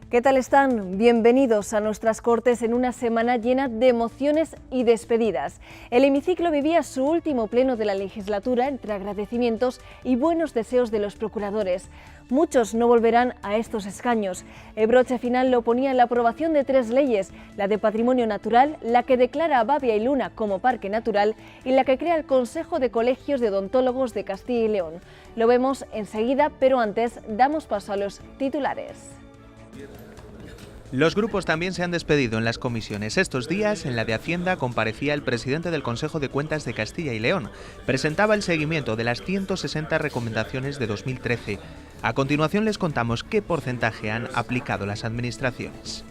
¿Qué tal están? Bienvenidos a nuestras Cortes en una semana llena de emociones y despedidas. El hemiciclo vivía su último pleno de la legislatura entre agradecimientos y buenos deseos de los procuradores. Muchos no volverán a estos escaños. El broche final lo ponía en la aprobación de 3 leyes, la de Patrimonio Natural, la que declara a Babia y Luna como parque natural y la que crea el Consejo de Colegios de Odontólogos de Castilla y León. Lo vemos enseguida, pero antes damos paso a los titulares. Los grupos también se han despedido en las comisiones. Estos días, en la de Hacienda, comparecía el presidente del Consejo de Cuentas de Castilla y León. Presentaba el seguimiento de las 160 recomendaciones de 2013. A continuación les contamos qué porcentaje han aplicado las administraciones.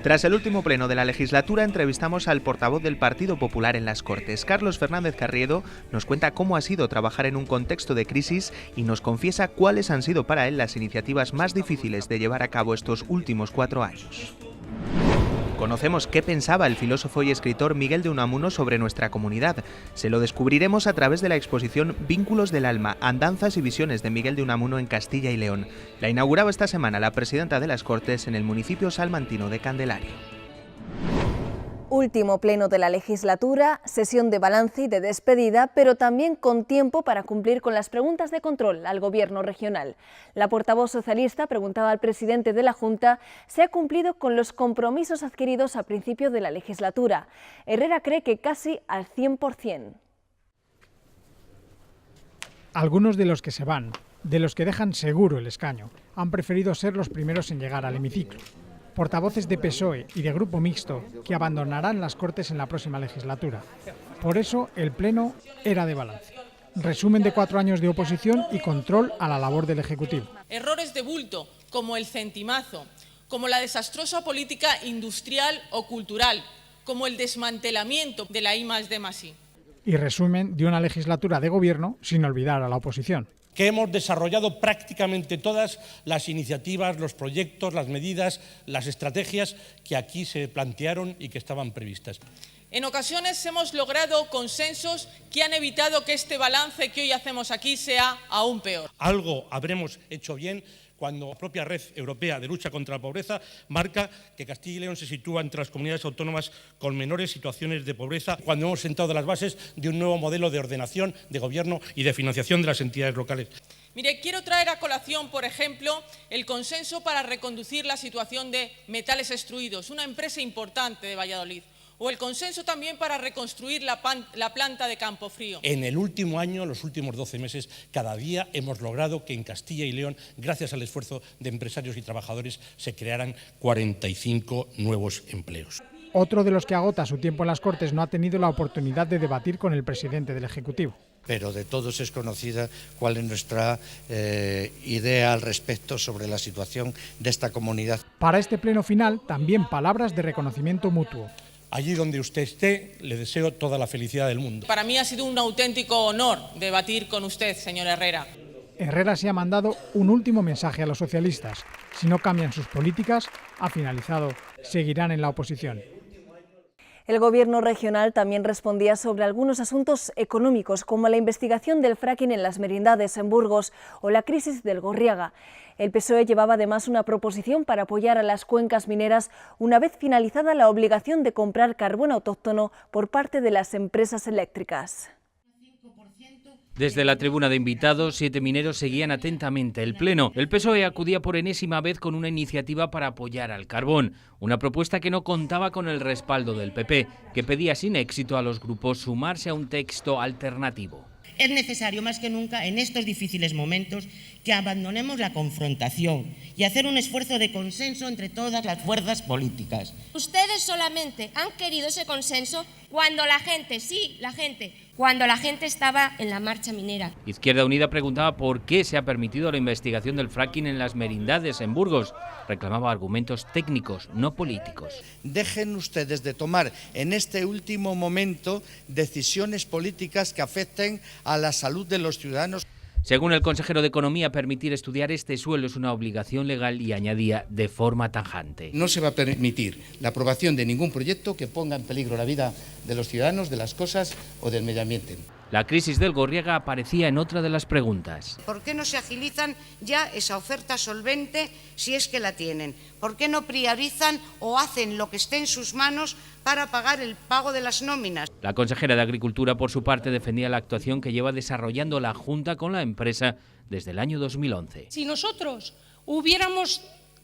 Tras el último pleno de la legislatura, entrevistamos al portavoz del Partido Popular en las Cortes. Carlos Fernández Carriedo nos cuenta cómo ha sido trabajar en un contexto de crisis y nos confiesa cuáles han sido para él las iniciativas más difíciles de llevar a cabo estos últimos 4 años. Conocemos qué pensaba el filósofo y escritor Miguel de Unamuno sobre nuestra comunidad. Se lo descubriremos a través de la exposición Vínculos del Alma, Andanzas y Visiones de Miguel de Unamuno en Castilla y León. La inauguraba esta semana la presidenta de las Cortes en el municipio salmantino de Candelaria. Último pleno de la legislatura, sesión de balance y de despedida, pero también con tiempo para cumplir con las preguntas de control al Gobierno regional. La portavoz socialista preguntaba al presidente de la Junta si ha cumplido con los compromisos adquiridos a principio de la legislatura. Herrera cree que casi al 100%. Algunos de los que se van, de los que dejan seguro el escaño, han preferido ser los primeros en llegar al hemiciclo. Portavoces de PSOE y de Grupo Mixto que abandonarán las Cortes en la próxima legislatura. Por eso el pleno era de balance. Resumen de 4 años de oposición y control a la labor del Ejecutivo. Errores de bulto, como el centimazo, como la desastrosa política industrial o cultural, como el desmantelamiento de la I+D+I. Y resumen de una legislatura de gobierno sin olvidar a la oposición. Que hemos desarrollado prácticamente todas las iniciativas, los proyectos, las medidas, las estrategias que aquí se plantearon y que estaban previstas. En ocasiones hemos logrado consensos que han evitado que este balance que hoy hacemos aquí sea aún peor. Algo habremos hecho bien cuando la propia Red Europea de Lucha contra la Pobreza marca que Castilla y León se sitúa entre las comunidades autónomas con menores situaciones de pobreza, cuando hemos sentado las bases de un nuevo modelo de ordenación, de gobierno y de financiación de las entidades locales. Mire, quiero traer a colación, por ejemplo, el consenso para reconducir la situación de Metales Extruidos, una empresa importante de Valladolid, o el consenso también para reconstruir la planta de Campofrío. En el último año, los últimos 12 meses, cada día hemos logrado que en Castilla y León, gracias al esfuerzo de empresarios y trabajadores, se crearan 45 nuevos empleos. Otro de los que agota su tiempo en las Cortes no ha tenido la oportunidad de debatir con el presidente del Ejecutivo. Pero de todos es conocida cuál es nuestra idea al respecto sobre la situación de esta comunidad. Para este pleno final, también palabras de reconocimiento mutuo. Allí donde usted esté, le deseo toda la felicidad del mundo. Para mí ha sido un auténtico honor debatir con usted, señor Herrera. Herrera se ha mandado un último mensaje a los socialistas. Si no cambian sus políticas, ha finalizado, seguirán en la oposición. El Gobierno regional también respondía sobre algunos asuntos económicos, como la investigación del fracking en las merindades en Burgos o la crisis del Gorriaga. El PSOE llevaba además una proposición para apoyar a las cuencas mineras una vez finalizada la obligación de comprar carbón autóctono por parte de las empresas eléctricas. Desde la tribuna de invitados, 7 mineros seguían atentamente el pleno. El PSOE acudía por enésima vez con una iniciativa para apoyar al carbón, una propuesta que no contaba con el respaldo del PP, que pedía sin éxito a los grupos sumarse a un texto alternativo. Es necesario más que nunca en estos difíciles momentos que abandonemos la confrontación y hacer un esfuerzo de consenso entre todas las fuerzas políticas. Ustedes solamente han querido ese consenso cuando la gente, cuando la gente estaba en la marcha minera. Izquierda Unida preguntaba por qué se ha permitido la investigación del fracking en las merindades en Burgos. Reclamaba argumentos técnicos, no políticos. Dejen ustedes de tomar en este último momento decisiones políticas que afecten a la salud de los ciudadanos. Según el consejero de Economía, permitir estudiar este suelo es una obligación legal y añadía de forma tajante. No se va a permitir la aprobación de ningún proyecto que ponga en peligro la vida de los ciudadanos, de las cosas o del medio ambiente. La crisis del Gorriaga aparecía en otra de las preguntas. ¿Por qué no se agilizan ya esa oferta solvente si es que la tienen? ¿Por qué no priorizan o hacen lo que esté en sus manos para pagar el pago de las nóminas? La consejera de Agricultura, por su parte, defendía la actuación que lleva desarrollando la Junta con la empresa desde el año 2011. Si nosotros hubiéramos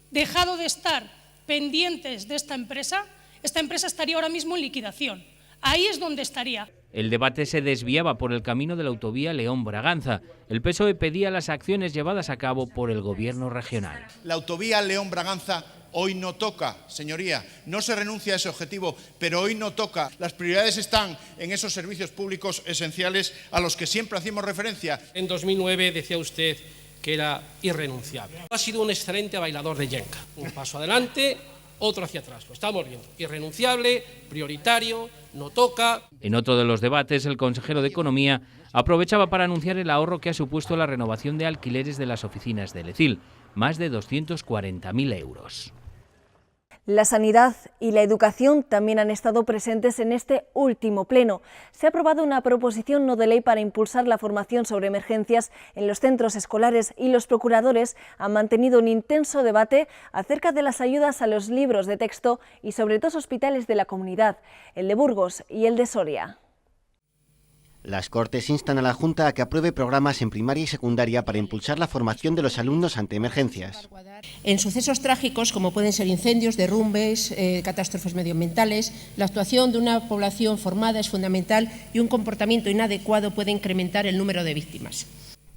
dejado de estar pendientes de esta empresa estaría ahora mismo en liquidación. Ahí es donde estaría. El debate se desviaba por el camino de la autovía León-Braganza. El PSOE pedía las acciones llevadas a cabo por el Gobierno regional. La autovía León-Braganza hoy no toca, señoría. No se renuncia a ese objetivo, pero hoy no toca. Las prioridades están en esos servicios públicos esenciales a los que siempre hacemos referencia. En 2009 decía usted que era irrenunciable. Ha sido un excelente bailador de yenca. Un paso adelante, otro hacia atrás. Lo estamos viendo. Irrenunciable, prioritario, no toca. En otro de los debates, el consejero de Economía aprovechaba para anunciar el ahorro que ha supuesto la renovación de alquileres de las oficinas de Lecil, más de 240.000 euros. La sanidad y la educación también han estado presentes en este último pleno. Se ha aprobado una proposición no de ley para impulsar la formación sobre emergencias en los centros escolares y los procuradores han mantenido un intenso debate acerca de las ayudas a los libros de texto y sobre dos hospitales de la comunidad, el de Burgos y el de Soria. Las Cortes instan a la Junta a que apruebe programas en primaria y secundaria para impulsar la formación de los alumnos ante emergencias. En sucesos trágicos, como pueden ser incendios, derrumbes, catástrofes medioambientales, la actuación de una población formada es fundamental y un comportamiento inadecuado puede incrementar el número de víctimas.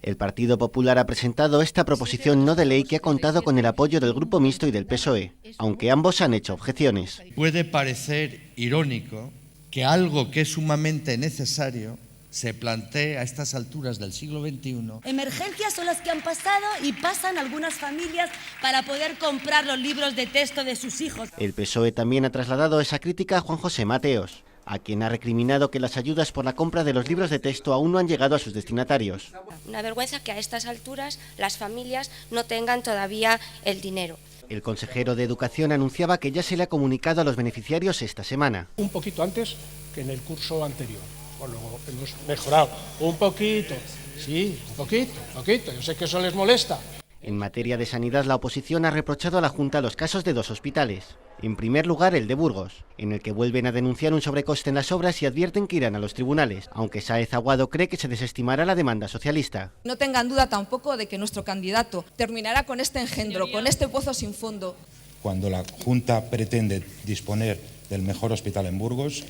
El Partido Popular ha presentado esta proposición no de ley que ha contado con el apoyo del Grupo Mixto y del PSOE, aunque ambos han hecho objeciones. Puede parecer irónico que algo que es sumamente necesario se plantea a estas alturas del siglo XXI. Emergencias son las que han pasado y pasan algunas familias para poder comprar los libros de texto de sus hijos. El PSOE también ha trasladado esa crítica a Juan José Mateos, a quien ha recriminado que las ayudas por la compra de los libros de texto aún no han llegado a sus destinatarios. Una vergüenza que a estas alturas las familias no tengan todavía el dinero. El consejero de Educación anunciaba que ya se le ha comunicado a los beneficiarios esta semana. Un poquito antes que en el curso anterior. Luego hemos mejorado un poquito, sí, un poquito. Yo sé que eso les molesta. En materia de sanidad, la oposición ha reprochado a la Junta los casos de dos hospitales. En primer lugar, el de Burgos, en el que vuelven a denunciar un sobrecoste en las obras y advierten que irán a los tribunales, aunque Sáez Aguado cree que se desestimará la demanda socialista. No tengan duda tampoco de que nuestro candidato terminará con este engendro, con este pozo sin fondo. Cuando la Junta pretende disponer del mejor hospital en Burgos,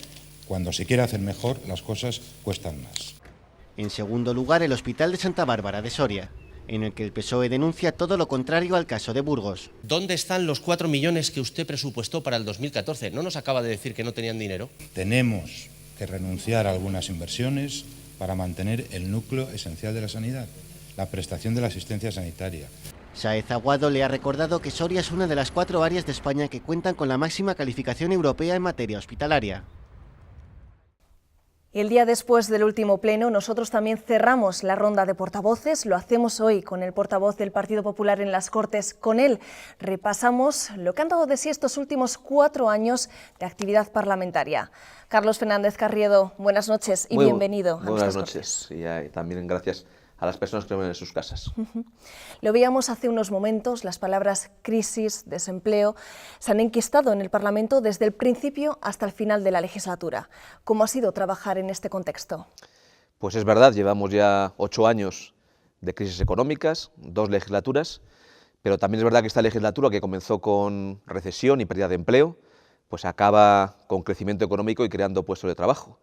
cuando se quiere hacer mejor, las cosas cuestan más. En segundo lugar, el Hospital de Santa Bárbara de Soria, en el que el PSOE denuncia todo lo contrario al caso de Burgos. ¿Dónde están los 4 millones que usted presupuestó para el 2014? ¿No nos acaba de decir que no tenían dinero? Tenemos que renunciar a algunas inversiones para mantener el núcleo esencial de la sanidad, la prestación de la asistencia sanitaria. Sáez Aguado le ha recordado que Soria es una de las 4 áreas de España que cuentan con la máxima calificación europea en materia hospitalaria. Y el día después del último pleno, nosotros también cerramos la ronda de portavoces. Lo hacemos hoy con el portavoz del Partido Popular en las Cortes. Con él repasamos lo que han dado de sí estos últimos 4 años de actividad parlamentaria. Carlos Fernández Carriedo, buenas noches y bienvenido. Buenas noches y también gracias a las personas que ven en sus casas. Lo veíamos hace unos momentos, las palabras crisis, desempleo, se han enquistado en el Parlamento desde el principio hasta el final de la legislatura. ¿Cómo ha sido trabajar en este contexto? Pues es verdad, llevamos ya 8 años de crisis económicas, 2 legislaturas, pero también es verdad que esta legislatura, que comenzó con recesión y pérdida de empleo, pues acaba con crecimiento económico y creando puestos de trabajo.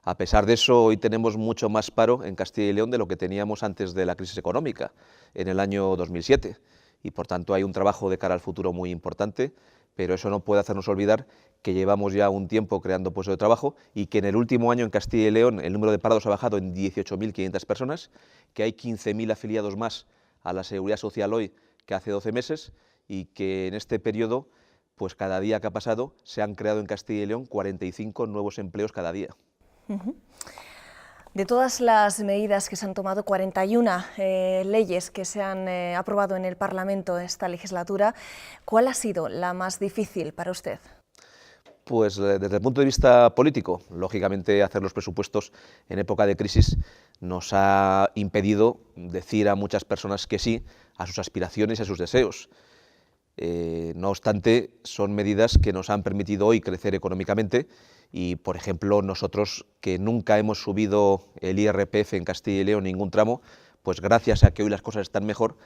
A pesar de eso, hoy tenemos mucho más paro en Castilla y León de lo que teníamos antes de la crisis económica, en el año 2007. Y por tanto hay un trabajo de cara al futuro muy importante, pero eso no puede hacernos olvidar que llevamos ya un tiempo creando puestos de trabajo y que en el último año en Castilla y León el número de parados ha bajado en 18.500 personas, que hay 15.000 afiliados más a la Seguridad Social hoy que hace 12 meses y que en este periodo, pues cada día que ha pasado, se han creado en Castilla y León 45 nuevos empleos cada día. De todas las medidas que se han tomado, 41 leyes que se han aprobado en el Parlamento esta legislatura, ¿cuál ha sido la más difícil para usted? Pues desde el punto de vista político, lógicamente hacer los presupuestos en época de crisis nos ha impedido decir a muchas personas que sí a sus aspiraciones y a sus deseos. No obstante, son medidas que nos han permitido hoy crecer económicamente y, por ejemplo, nosotros que nunca hemos subido el IRPF en Castilla y León ningún tramo, pues gracias a que hoy las cosas están mejor,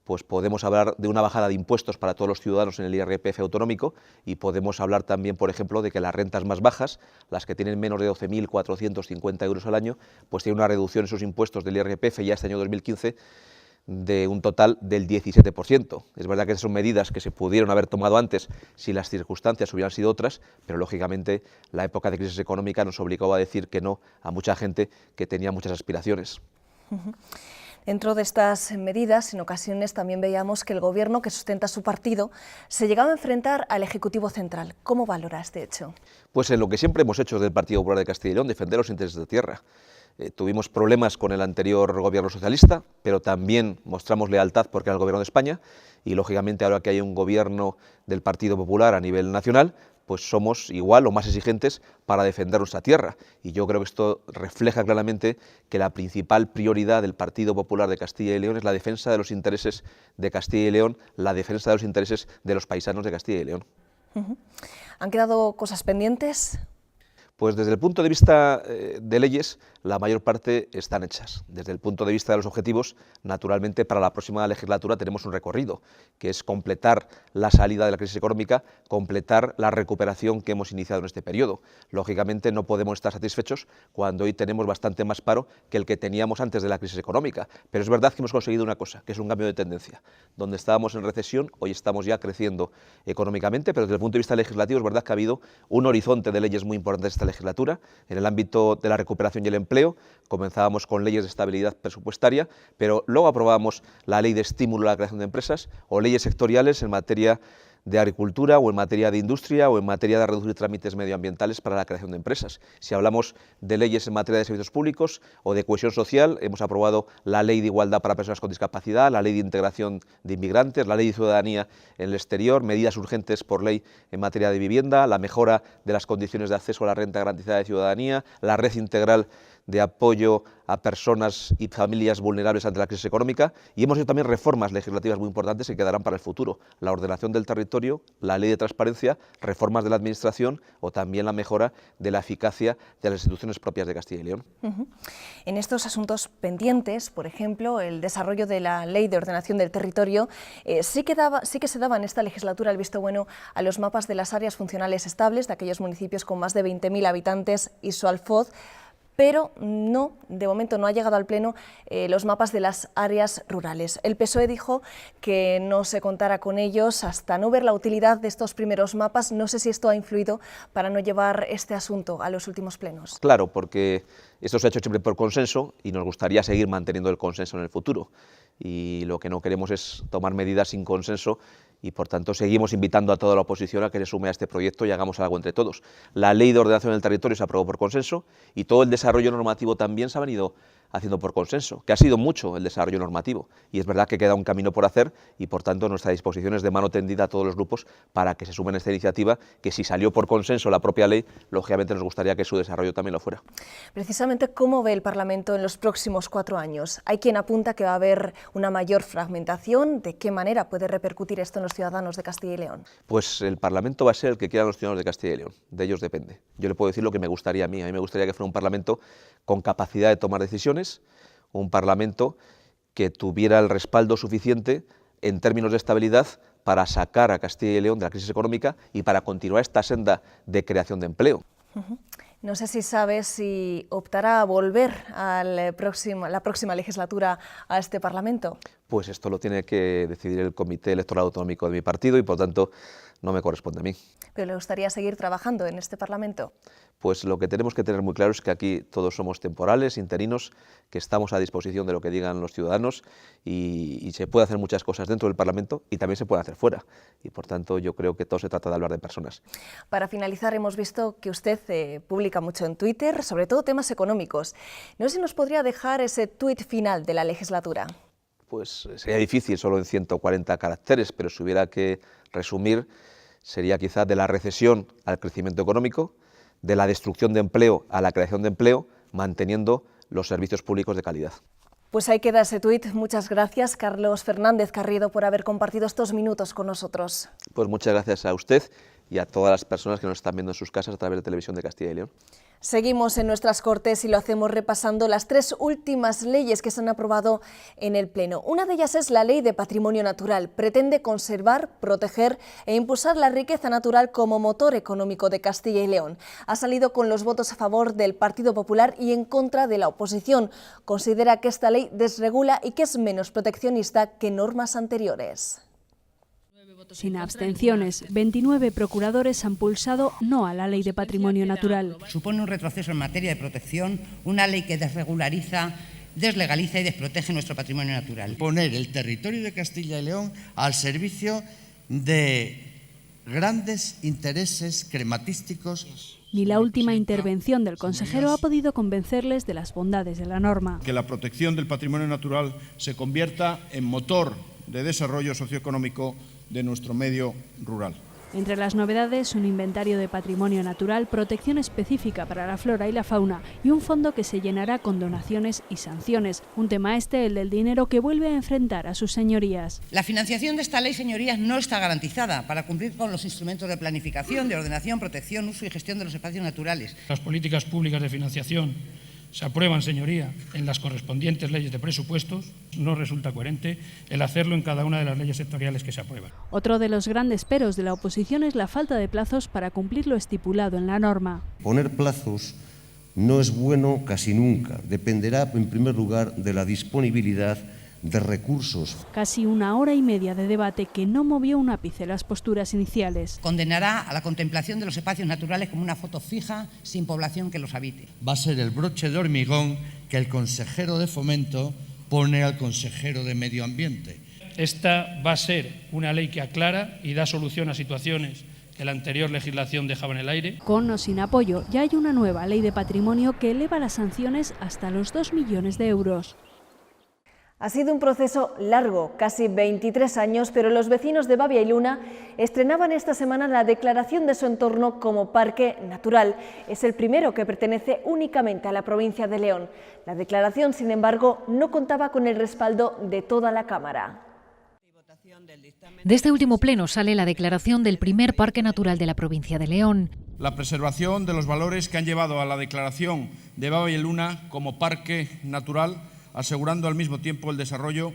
pues podemos hablar de una bajada de impuestos para todos los ciudadanos en el IRPF autonómico y podemos hablar también, por ejemplo, de que las rentas más bajas, las que tienen menos de 12.450 euros al año, pues tienen una reducción en sus impuestos del IRPF ya este año 2015 de un total del 17%. Es verdad que son medidas que se pudieron haber tomado antes si las circunstancias hubieran sido otras, pero lógicamente la época de crisis económica nos obligó a decir que no a mucha gente que tenía muchas aspiraciones. Dentro de estas medidas, en ocasiones también veíamos que el Gobierno que sustenta su partido se llegaba a enfrentar al Ejecutivo Central. ¿Cómo valora este hecho? Pues en lo que siempre hemos hecho desde el Partido Popular de Castilla y León, defender los intereses de tierra. Tuvimos problemas con el anterior Gobierno socialista, pero también mostramos lealtad porque era el Gobierno de España y, lógicamente, ahora que hay un Gobierno del Partido Popular a nivel nacional, pues somos igual o más exigentes para defender nuestra tierra. Y yo creo que esto refleja claramente que la principal prioridad del Partido Popular de Castilla y León es la defensa de los intereses de Castilla y León, la defensa de los intereses de los paisanos de Castilla y León. ¿Han quedado cosas pendientes? Pues desde el punto de vista de leyes, la mayor parte están hechas. Desde el punto de vista de los objetivos, naturalmente para la próxima legislatura tenemos un recorrido, que es completar la salida de la crisis económica, completar la recuperación que hemos iniciado en este periodo. Lógicamente no podemos estar satisfechos cuando hoy tenemos bastante más paro que el que teníamos antes de la crisis económica, pero es verdad que hemos conseguido una cosa, que es un cambio de tendencia. Donde estábamos en recesión, hoy estamos ya creciendo económicamente, pero desde el punto de vista legislativo es verdad que ha habido un horizonte de leyes muy importantes esta legislatura. En el ámbito de la recuperación y el empleo, comenzábamos con leyes de estabilidad presupuestaria, pero luego aprobábamos la ley de estímulo a la creación de empresas o leyes sectoriales en materia de agricultura o en materia de industria o en materia de reducir trámites medioambientales para la creación de empresas. Si hablamos de leyes en materia de servicios públicos o de cohesión social, hemos aprobado la Ley de Igualdad para Personas con Discapacidad, la Ley de Integración de Inmigrantes, la Ley de Ciudadanía en el Exterior, medidas urgentes por ley en materia de vivienda, la mejora de las condiciones de acceso a la renta garantizada de ciudadanía, la red integral de apoyo a personas y familias vulnerables ante la crisis económica, y hemos hecho también reformas legislativas muy importantes que quedarán para el futuro: la ordenación del territorio, la ley de transparencia, reformas de la administración o también la mejora de la eficacia de las instituciones propias de Castilla y León. En estos asuntos pendientes, por ejemplo, el desarrollo de la ley de ordenación del territorio, sí que se daba en esta legislatura el visto bueno a los mapas de las áreas funcionales estables de aquellos municipios con más de 20.000 habitantes y su alfoz, pero no, de momento no ha llegado al Pleno los mapas de las áreas rurales. El PSOE dijo que no se contara con ellos hasta no ver la utilidad de estos primeros mapas. No sé si esto ha influido para no llevar este asunto a los últimos plenos. Claro, porque esto se ha hecho siempre por consenso y nos gustaría seguir manteniendo el consenso en el futuro. Y lo que no queremos es tomar medidas sin consenso y, por tanto, seguimos invitando a toda la oposición a que se sume a este proyecto y hagamos algo entre todos. La Ley de Ordenación del Territorio se aprobó por consenso y todo el desarrollo normativo también se ha venido haciendo por consenso, que ha sido mucho el desarrollo normativo, y es verdad que queda un camino por hacer y, por tanto, nuestra disposición es de mano tendida a todos los grupos para que se sumen a esta iniciativa, que si salió por consenso la propia ley, lógicamente nos gustaría que su desarrollo también lo fuera. Precisamente, ¿cómo ve el Parlamento en los próximos 4 años? Hay quien apunta que va a haber una mayor fragmentación. ¿De qué manera puede repercutir esto en los ciudadanos de Castilla y León? Pues el Parlamento va a ser el que quieran los ciudadanos de Castilla y León, de ellos depende. Yo le puedo decir lo que me gustaría a mí me gustaría que fuera un Parlamento con capacidad de tomar decisiones, un Parlamento que tuviera el respaldo suficiente en términos de estabilidad para sacar a Castilla y León de la crisis económica y para continuar esta senda de creación de empleo. No sé si sabes si optará a volver a la próxima legislatura a este Parlamento. Pues esto lo tiene que decidir el Comité Electoral Autonómico de mi partido y, por tanto, no me corresponde a mí. ¿Pero le gustaría seguir trabajando en este Parlamento? Pues lo que tenemos que tener muy claro es que aquí todos somos temporales, interinos, que estamos a disposición de lo que digan los ciudadanos y se puede hacer muchas cosas dentro del Parlamento y también se puede hacer fuera. Y, por tanto, yo creo que todo se trata de hablar de personas. Para finalizar, hemos visto que usted publica mucho en Twitter, sobre todo temas económicos. No sé si nos podría dejar ese tuit final de la legislatura. Pues sería difícil solo en 140 caracteres, pero si hubiera que resumir, sería quizá de la recesión al crecimiento económico, de la destrucción de empleo a la creación de empleo, manteniendo los servicios públicos de calidad. Pues ahí queda ese tuit. Muchas gracias, Carlos Fernández Carriedo, por haber compartido estos minutos con nosotros. Pues muchas gracias a usted y a todas las personas que nos están viendo en sus casas a través de Televisión de Castilla y León. Seguimos en nuestras Cortes y lo hacemos repasando las 3 últimas leyes que se han aprobado en el Pleno. Una de ellas es la Ley de Patrimonio Natural. Pretende conservar, proteger e impulsar la riqueza natural como motor económico de Castilla y León. Ha salido con los votos a favor del Partido Popular y en contra de la oposición. Considera que esta ley desregula y que es menos proteccionista que normas anteriores. Sin abstenciones, 29 procuradores han pulsado no a la Ley de Patrimonio Natural. Supone un retroceso en materia de protección, una ley que desregulariza, deslegaliza y desprotege nuestro patrimonio natural. Poner el territorio de Castilla y León al servicio de grandes intereses crematísticos. Ni la última intervención del consejero ha podido convencerles de las bondades de la norma. Que la protección del patrimonio natural se convierta en motor de desarrollo socioeconómico de nuestro medio rural. Entre las novedades, un inventario de patrimonio natural, protección específica para la flora y la fauna y un fondo que se llenará con donaciones y sanciones. Un tema el del dinero, que vuelve a enfrentar a sus señorías. La financiación de esta ley, señorías, no está garantizada para cumplir con los instrumentos de planificación, de ordenación, protección, uso y gestión de los espacios naturales. Las políticas públicas de financiación se aprueban, señoría, en las correspondientes leyes de presupuestos. No resulta coherente el hacerlo en cada una de las leyes sectoriales que se aprueban. Otro de los grandes peros de la oposición es la falta de plazos para cumplir lo estipulado en la norma. Poner plazos no es bueno casi nunca. Dependerá, en primer lugar, de la disponibilidad de recursos. Casi 1 hora y media de debate que no movió un ápice las posturas iniciales. Condenará a la contemplación de los espacios naturales como una foto fija, sin población que los habite. Va a ser el broche de hormigón que el consejero de Fomento pone al consejero de Medio Ambiente. Esta va a ser una ley que aclara y da solución a situaciones que la anterior legislación dejaba en el aire. Con o sin apoyo, ya hay una nueva ley de patrimonio que eleva las sanciones hasta los 2 millones de euros. Ha sido un proceso largo, casi 23 años, pero los vecinos de Babia y Luna estrenaban esta semana la declaración de su entorno como parque natural. Es el primero que pertenece únicamente a la provincia de León. La declaración, sin embargo, no contaba con el respaldo de toda la Cámara. De este último pleno sale la declaración del primer parque natural de la provincia de León. La preservación de los valores que han llevado a la declaración de Babia y Luna como parque natural, asegurando al mismo tiempo el desarrollo,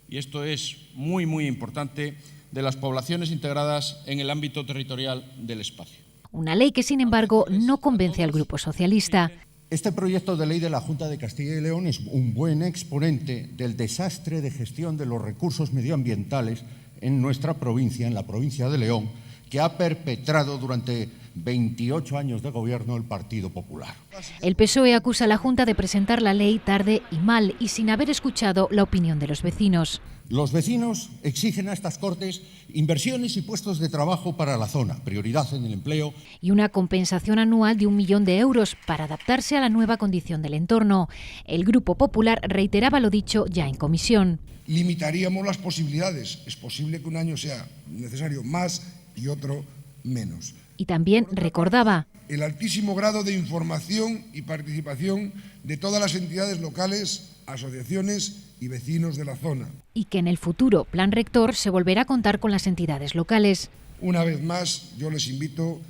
y esto es muy importante, de las poblaciones integradas en el ámbito territorial del espacio. Una ley que, sin embargo, no convence al Grupo Socialista. Este proyecto de ley de la Junta de Castilla y León es un buen exponente del desastre de gestión de los recursos medioambientales en nuestra provincia, en la provincia de León, que ha perpetrado durante 28 años de gobierno el Partido Popular. El PSOE acusa a la Junta de presentar la ley tarde y mal y sin haber escuchado la opinión de los vecinos. Los vecinos exigen a estas Cortes inversiones y puestos de trabajo para la zona, prioridad en el empleo. Y una compensación anual de 1 millón de euros para adaptarse a la nueva condición del entorno. El Grupo Popular reiteraba lo dicho ya en comisión. Limitaríamos las posibilidades. Es posible que un año sea necesario más y otro menos. Y también recordaba el altísimo grado de información y participación de todas las entidades locales, asociaciones y vecinos de la zona. Y que en el futuro plan rector se volverá a contar con las entidades locales. Una vez más, yo les invito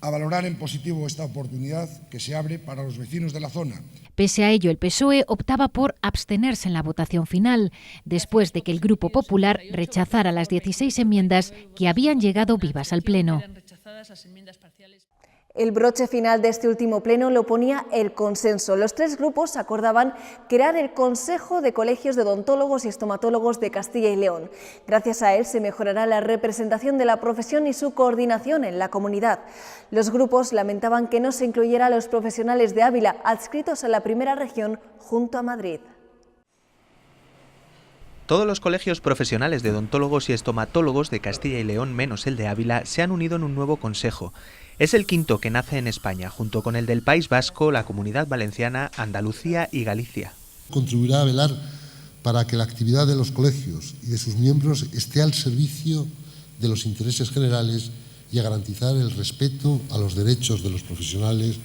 a valorar en positivo esta oportunidad que se abre para los vecinos de la zona. Pese a ello, el PSOE optaba por abstenerse en la votación final, después de que el Grupo Popular rechazara las 16 enmiendas que habían llegado vivas al Pleno. El broche final de este último pleno lo ponía el consenso. Los 3 grupos acordaban crear el Consejo de Colegios de Odontólogos y Estomatólogos de Castilla y León. Gracias a él se mejorará la representación de la profesión y su coordinación en la comunidad. Los grupos lamentaban que no se incluyera a los profesionales de Ávila, adscritos a la primera región junto a Madrid. Todos los colegios profesionales de odontólogos y estomatólogos de Castilla y León, menos el de Ávila, se han unido en un nuevo consejo. Es el quinto que nace en España, junto con el del País Vasco, la Comunidad Valenciana, Andalucía y Galicia. Contribuirá a velar para que la actividad de los colegios y de sus miembros esté al servicio de los intereses generales y a garantizar el respeto a los derechos de los profesionales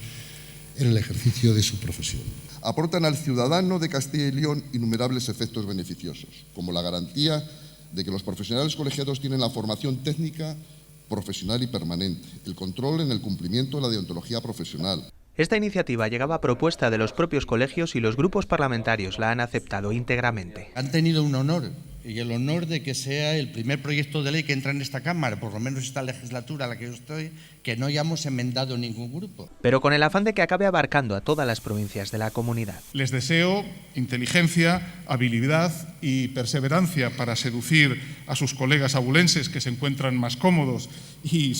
en el ejercicio de su profesión. Aportan al ciudadano de Castilla y León innumerables efectos beneficiosos, como la garantía de que los profesionales colegiados tienen la formación técnica, profesional y permanente, el control en el cumplimiento de la deontología profesional. Esta iniciativa llegaba a propuesta de los propios colegios y los grupos parlamentarios la han aceptado íntegramente. Han tenido un honor, y el honor de que sea el primer proyecto de ley que entra en esta Cámara, por lo menos esta legislatura a la que yo estoy, que no hayamos enmendado ningún grupo. Pero con el afán de que acabe abarcando a todas las provincias de la comunidad. Les deseo inteligencia, habilidad y perseverancia para seducir a sus colegas abulenses que se encuentran más cómodos y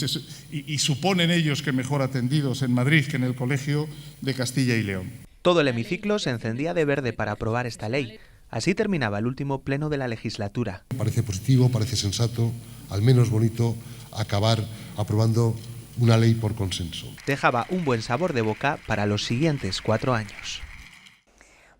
suponen ellos que mejor atendidos en Madrid que en el Colegio de Castilla y León. Todo el hemiciclo se encendía de verde para aprobar esta ley. Así terminaba el último pleno de la legislatura. Parece positivo, parece sensato, al menos bonito, acabar aprobando una ley por consenso. Dejaba un buen sabor de boca para los siguientes 4 años.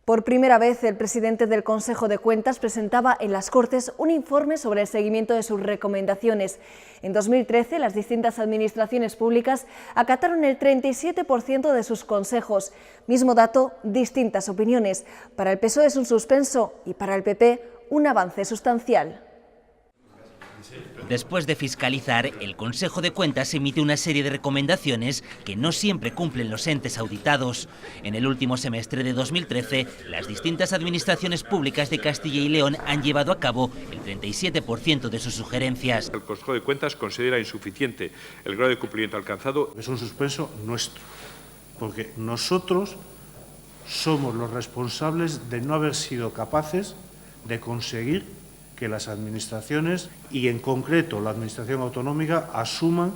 Por primera vez, el presidente del Consejo de Cuentas presentaba en las Cortes un informe sobre el seguimiento de sus recomendaciones. En 2013, las distintas administraciones públicas acataron el 37% de sus consejos. Mismo dato, distintas opiniones. Para el PSOE es un suspenso y para el PP un avance sustancial. Después de fiscalizar, el Consejo de Cuentas emite una serie de recomendaciones que no siempre cumplen los entes auditados. En el último semestre de 2013, las distintas administraciones públicas de Castilla y León han llevado a cabo el 37% de sus sugerencias. El Consejo de Cuentas considera insuficiente el grado de cumplimiento alcanzado. Es un suspenso nuestro, porque nosotros somos los responsables de no haber sido capaces de conseguir que las administraciones, y en concreto la Administración autonómica, asuman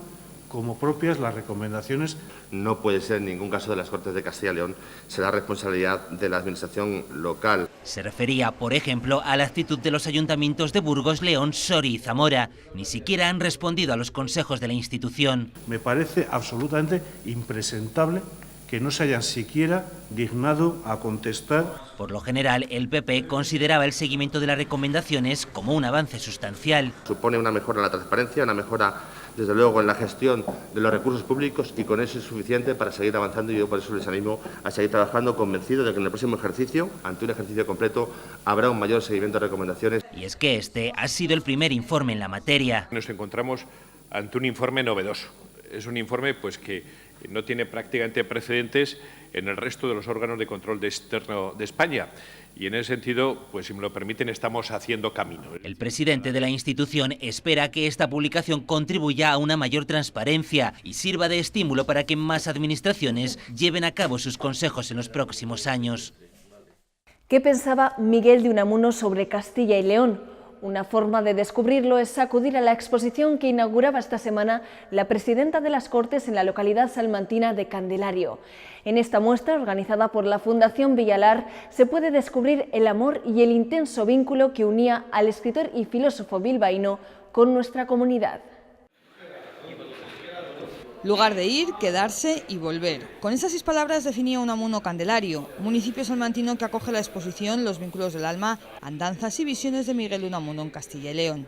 como propias las recomendaciones. No puede ser en ningún caso de las Cortes de Castilla y León, será responsabilidad de la Administración local. Se refería, por ejemplo, a la actitud de los ayuntamientos de Burgos, León, Soria y Zamora. Ni siquiera han respondido a los consejos de la institución. Me parece absolutamente impresentable que no se hayan siquiera dignado a contestar. Por lo general, el PP consideraba el seguimiento de las recomendaciones como un avance sustancial. Supone una mejora en la transparencia, una mejora, desde luego, en la gestión de los recursos públicos, y con eso es suficiente para seguir avanzando, y yo por eso les animo a seguir trabajando, convencido de que en el próximo ejercicio, ante un ejercicio completo, habrá un mayor seguimiento de recomendaciones. Y es que este ha sido el primer informe en la materia. Nos encontramos ante un informe novedoso. Es un informe que no tiene prácticamente precedentes en el resto de los órganos de control externo de España. Y en ese sentido, si me lo permiten, estamos haciendo camino. El presidente de la institución espera que esta publicación contribuya a una mayor transparencia y sirva de estímulo para que más administraciones lleven a cabo sus consejos en los próximos años. ¿Qué pensaba Miguel de Unamuno sobre Castilla y León? Una forma de descubrirlo es acudir a la exposición que inauguraba esta semana la presidenta de las Cortes en la localidad salmantina de Candelario. En esta muestra, organizada por la Fundación Villalar, se puede descubrir el amor y el intenso vínculo que unía al escritor y filósofo bilbaíno con nuestra comunidad. Lugar de ir, quedarse y volver. Con esas 6 palabras definía Unamuno Candelario, municipio salmantino que acoge la exposición Los vínculos del alma, andanzas y visiones de Miguel de Unamuno en Castilla y León.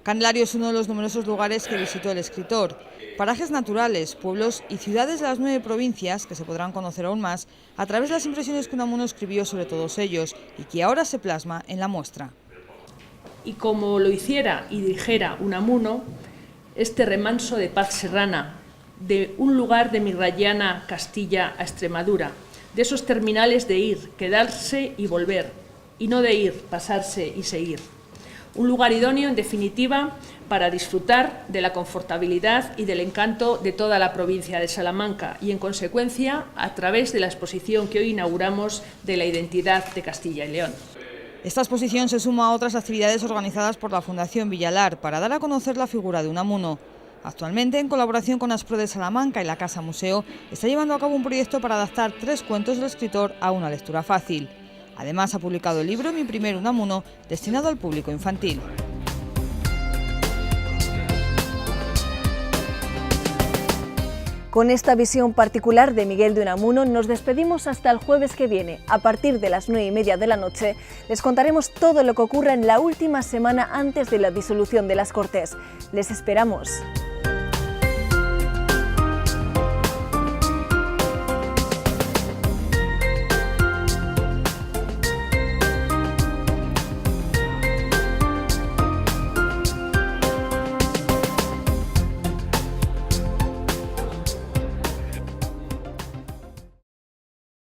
Candelario es uno de los numerosos lugares que visitó el escritor. Parajes naturales, pueblos y ciudades de las 9 provincias que se podrán conocer aún más a través de las impresiones que Unamuno escribió sobre todos ellos y que ahora se plasma en la muestra. Y como lo hiciera y dijera Unamuno, este remanso de paz serrana, de un lugar de mi rayana Castilla a Extremadura, de esos terminales de ir, quedarse y volver, y no de ir, pasarse y seguir. Un lugar idóneo, en definitiva, para disfrutar de la confortabilidad y del encanto de toda la provincia de Salamanca y, en consecuencia, a través de la exposición que hoy inauguramos de la identidad de Castilla y León. Esta exposición se suma a otras actividades organizadas por la Fundación Villalar para dar a conocer la figura de Unamuno. Actualmente, en colaboración con Aspro de Salamanca y la Casa Museo, está llevando a cabo un proyecto para adaptar 3 cuentos del escritor a una lectura fácil. Además, ha publicado el libro Mi primer Unamuno, destinado al público infantil. Con esta visión particular de Miguel de Unamuno nos despedimos hasta el jueves que viene. A partir de las 9:30 de la noche les contaremos todo lo que ocurra en la última semana antes de la disolución de las Cortes. Les esperamos.